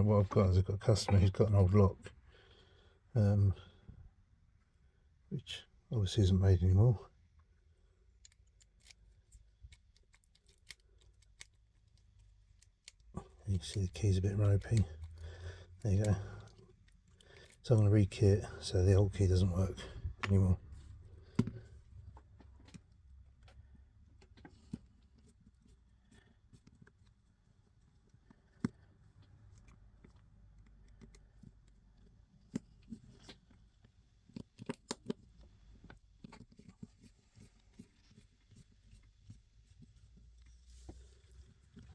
Right, what I've got is I've got a customer who's got an old lock, which obviously isn't made anymore. You can see the key's a bit ropey. There you go. So I'm going to rekey it so the old key doesn't work anymore.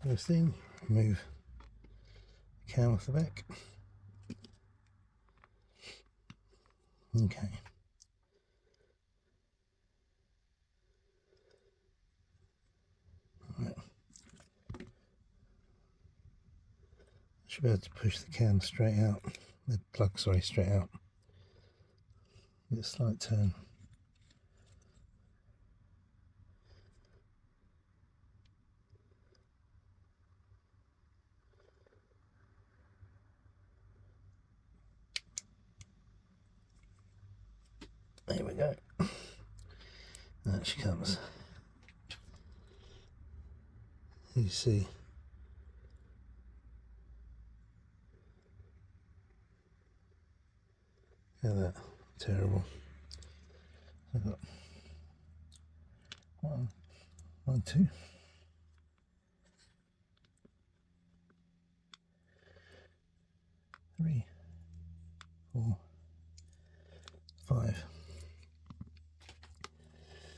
First thing, remove the cam off the back. Okay. Right. Should be able to push the cam straight out. The plug, sorry, straight out. Get a slight turn. There we go. There she comes. You see. Look at that. Terrible. I've got one, two. 3, 4, 5.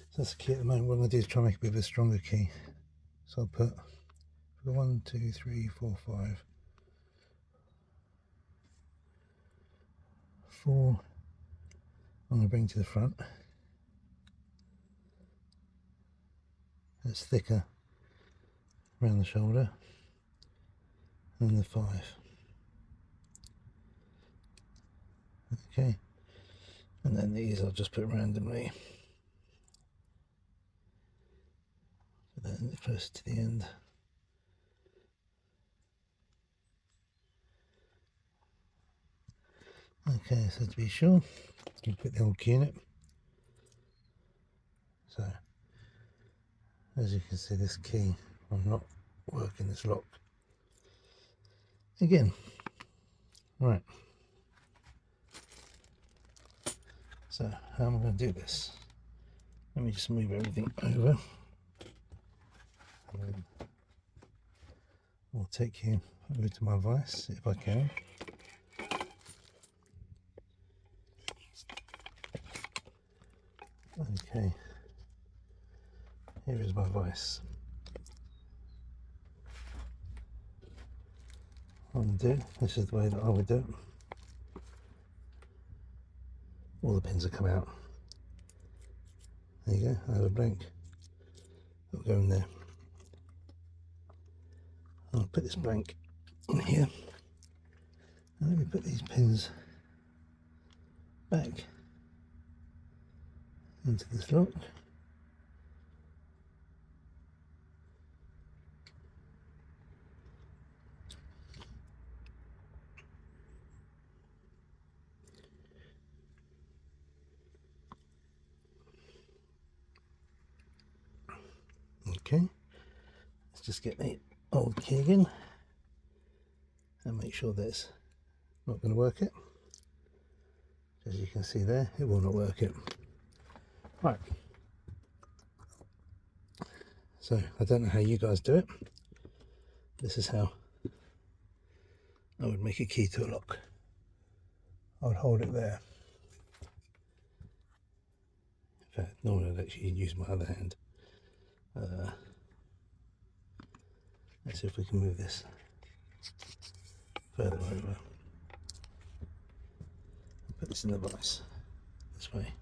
So that's the key at the moment. What I'm going to do is try and make a bit of a stronger key. So I'll put 1, 2, 3, 4, 5, 4. I'm going to bring to the front. It's thicker around the shoulder. And the 5. Okay. And then these I'll just put randomly. Put that close to the end. Okay, so to be sure, you put the old key in it. So, as you can see, this key, I'm not working this lock. Again, right. So, how am I going to do this? Let me just move everything over. And I'll take you over to my vise if I can. Okay, here is my vise. What I'm going to do, this is the way that I would do it. All the pins will come out. There you go, I have a blank. It'll go in there. I'll put this blank in here. And let me put these pins back into this lock. Okay, let's just get the old key again and make sure that's not going to work it. As you can see there, it will not work it. Right, so I don't know how you guys do it. This is how I would make a key to a lock. I would hold it there. In fact, normally I'd actually use my other hand. Let's see if we can move this further over. Put this in the vise this way.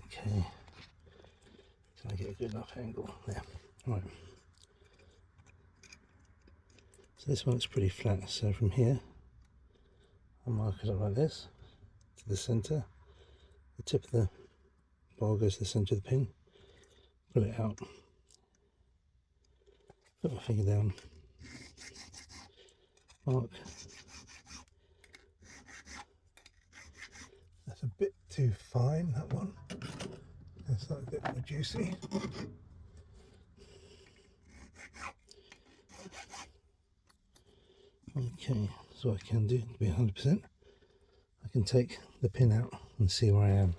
Okay, so I get a good enough angle there. Right. So this one looks pretty flat. So from here, I'll mark it up like this to the centre. The tip of the ball goes to the centre of the pin, pull it out, put my finger down, mark. That's a bit too fine, that one. That's like a bit more juicy. Okay, so what I can do to be 100%, I can take the pin out and see where I am,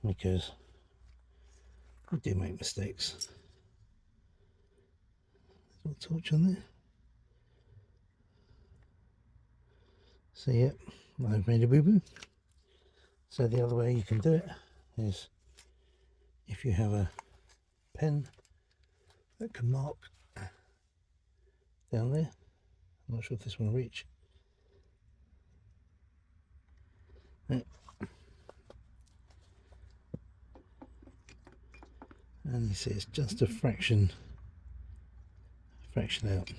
because I do make mistakes. There's a torch on there. So yep, I've made a boo-boo. So the other way you can do it is if you have a pen that can mark down there. I'm not sure if this one will reach. Right. And you see it's just a fraction out.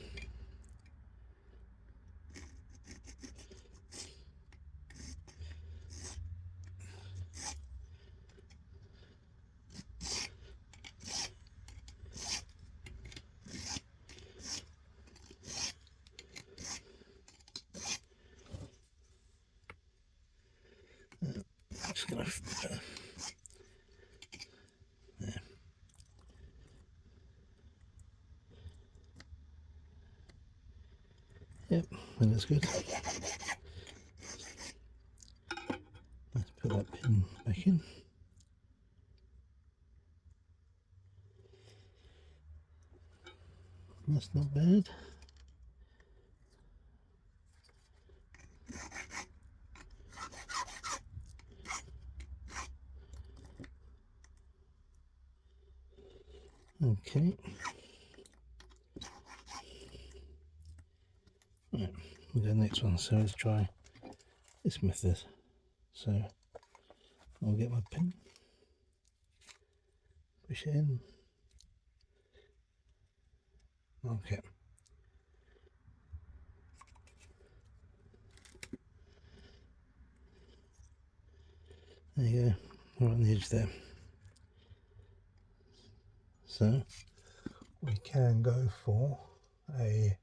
Just gonna there. Yep, and that's good. Let's put that pin back in. That's not bad. Okay. Right, we'll go next one. So let's try this method. So I'll get my pin, push it in, mark it. There you go, right on the edge there. So we can go for a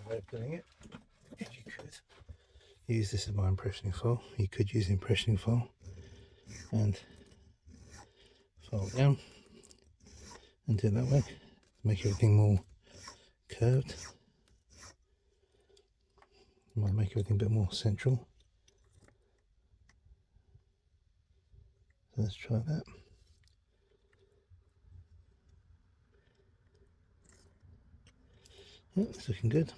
way of doing it. You could use this as my impressioning file. You could use the impressioning file and file it down and do it that way. Make everything more curved. Might make everything a bit more central. So let's try that. Yeah, it's looking good.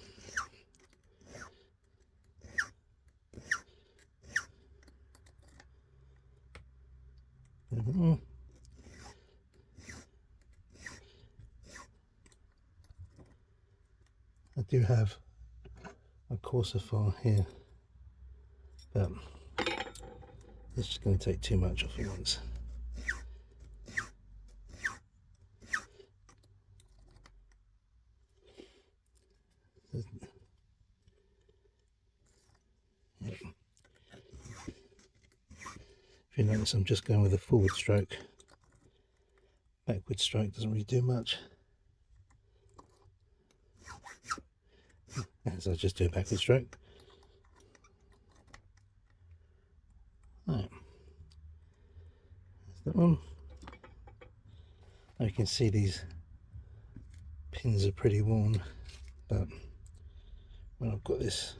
I do have a coarser file here, but it's just going to take too much off at once. Yep. If you notice, I'm just going with a forward stroke. Backward stroke doesn't really do much. As I just do a backward stroke. Right. That's that one. Now you can see these pins are pretty worn, but when I've got this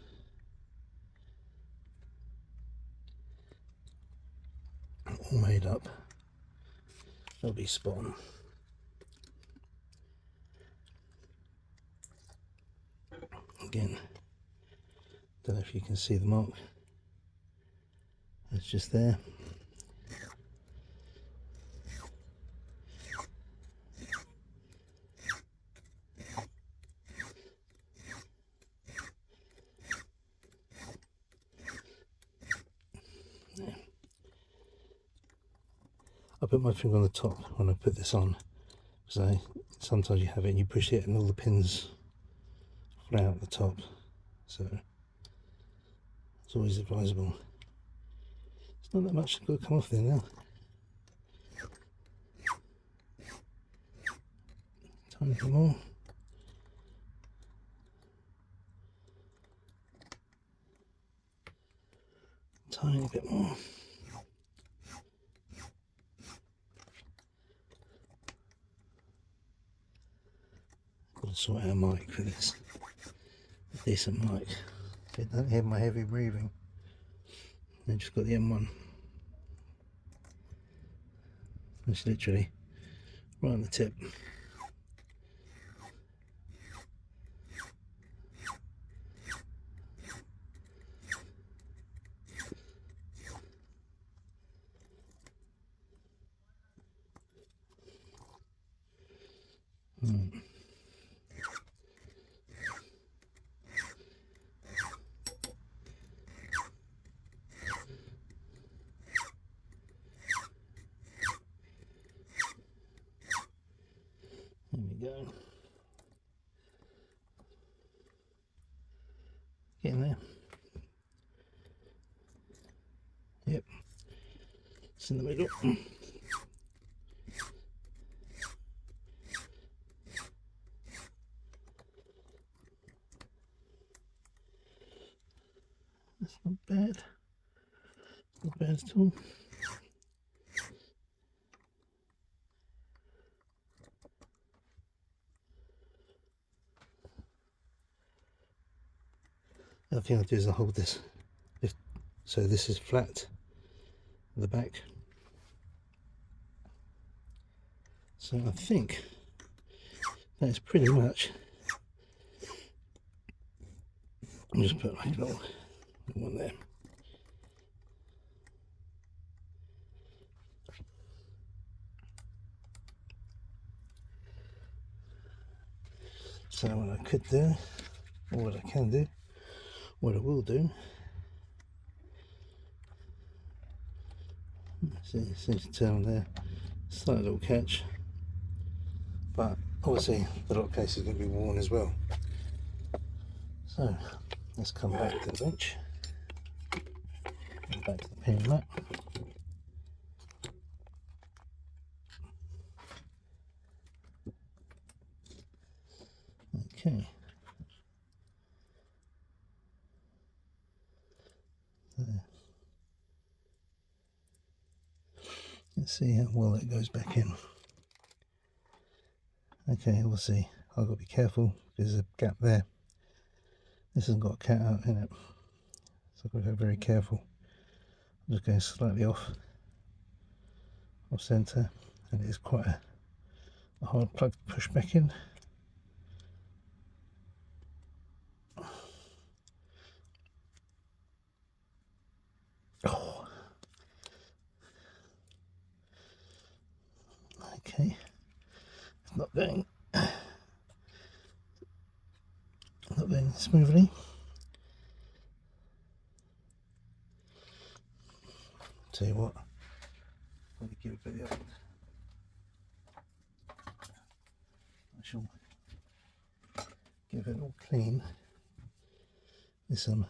all made up, it'll be spot on. Again, don't know if you can see the mark. It's just there. I put my finger on the top when I put this on, because sometimes you have it and you push it and all the pins fly out the top, so it's always advisable It's not that much got to come off there now. Tiny bit more. Tiny bit more. Got to sort out a mic for this. A decent mic. I don't hear my heavy breathing. I just got the M1. It's literally right on the tip. There we go. Getting there. Yep. It's in the middle. That's not bad. Not bad at all. The other thing I'll do is I'll hold this so this is flat at the back. So I think that's pretty much. I'll just put like a little one there. So what I could do, or what I can do, what I will do, see, it seems to turn there, slight little catch, but obviously the lock case is going to be worn as well. So let's come back to the bench, and back to the pin mat. Okay. There. Let's see how well it goes back in. Okay, we'll see. I've got to be careful because there's a gap there. This hasn't got a cat out in it, so I've got to go very careful. I'm just going slightly off centre, and it is quite a hard plug to push back in. Oh. Okay, it's not going smoothly. Tell you what, let me give it a bit of I shall give it all clean with some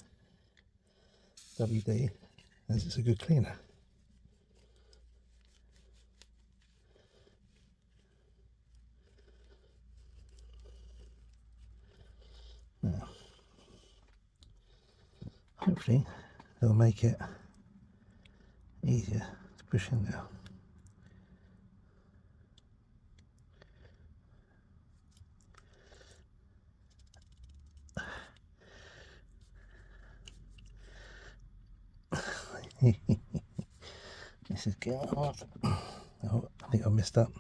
WD, as it's a good cleaner. Now, hopefully they'll make it easier to push in now. This is getting hard. Oh, I think I messed up.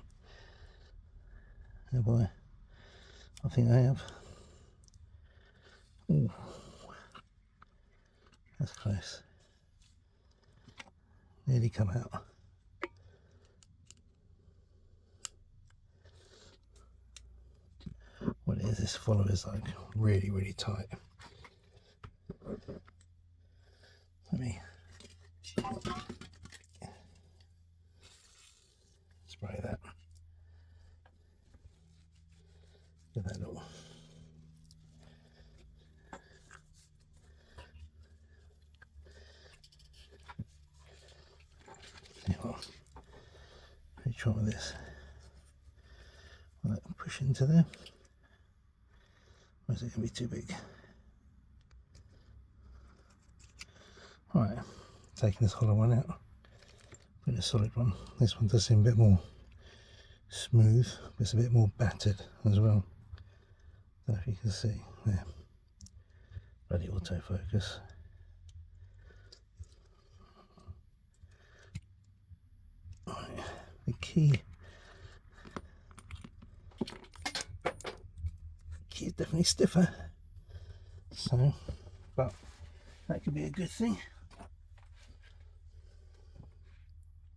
Oh boy, I think I have. Ooh. That's close. Nearly come out. What it is, this follower is like really, really tight. Let me spray that. Give that a little. You know what? Let me try with this. Let them push into there. Or is it going to be too big? Right, taking this hollow one out, putting a solid one. This one does seem a bit more smooth, but it's a bit more battered as well. Don't know if you can see there. Bloody autofocus. Right, the key is definitely stiffer, so, but that could be a good thing,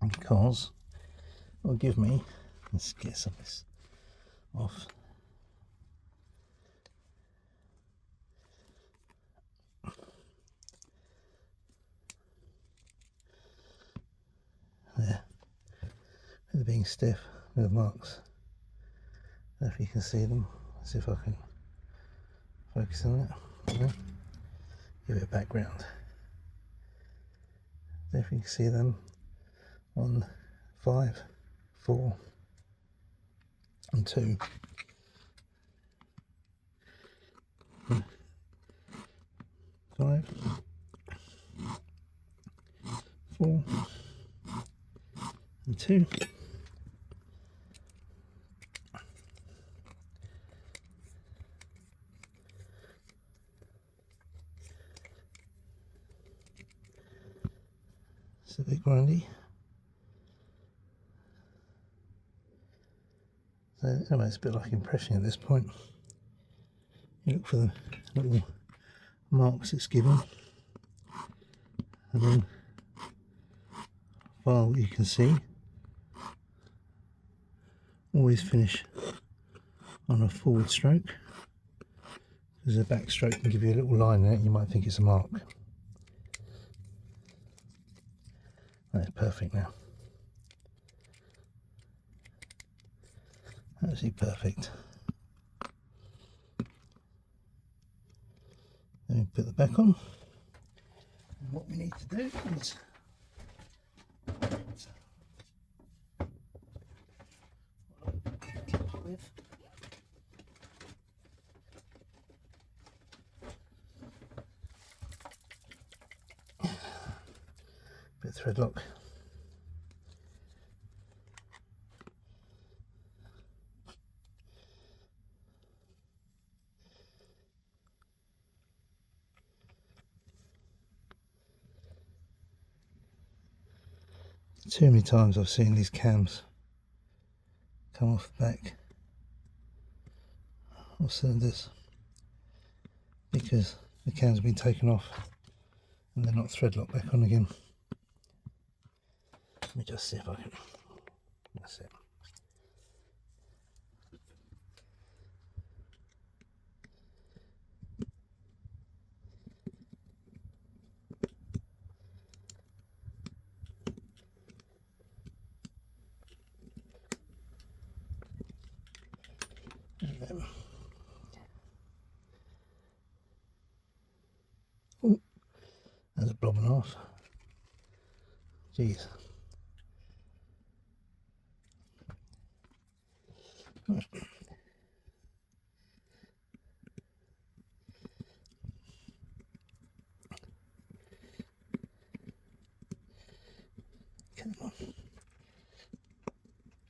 because it'll give me, let's get some of this off. There, they're being stiff with marks. I don't know if you can see them. Let's see if I can focus on it. Yeah. Give it a background. There, if you can see them on 5, 4, and 2. 5, 4, and 2. It's a bit grindy. So anyway, it's a bit like impression at this point. You look for the little marks it's given, and then file you can see. Always finish on a forward stroke, because a back stroke can give you a little line in it, you might think it's a mark. That's perfect now. Absolutely perfect. Then we put the back on. And what we need to do is with bit of thread lock. Too many times I've seen these cams come off the back of cylinders because the cams have been taken off and they're not thread locked back on again. Let me just see if I can. That's it. Oh, there's a blob and a half. Jeez. Right. Come on.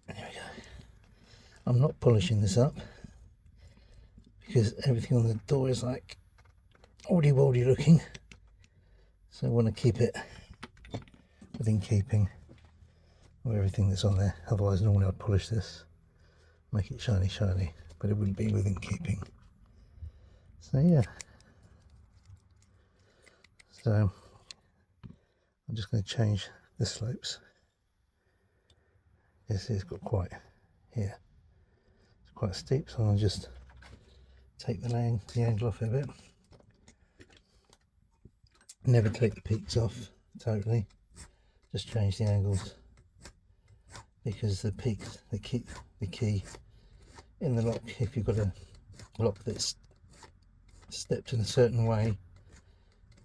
There we go. I'm not polishing this up because everything on the door is like oldie-woldy looking, so I want to keep it within keeping of everything that's on there. Otherwise normally I'd polish this, make it shiny, but it wouldn't be within keeping. So yeah, so I'm just going to change the slopes. This has got quite here, it's quite steep, so I'll just take the angle off a bit. Never take the peaks off totally, just change the angles, because the peaks, the key in the lock, if you've got a lock that's stepped in a certain way,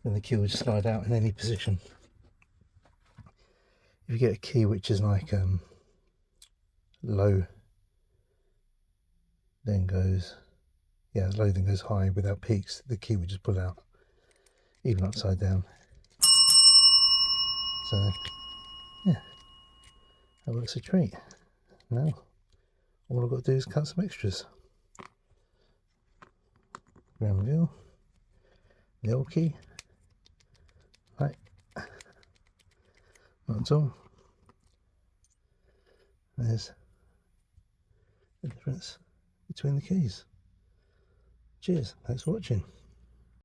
then the key will slide out in any position. if you get a key which is like low, then goes, yeah, low then goes high without peaks, the key would just pull out, even upside down. So yeah, that works a treat. Now all I've got to do is cut some extras. Ground reveal, the old key, right, not at all. There's the difference between the keys. Cheers, thanks for watching.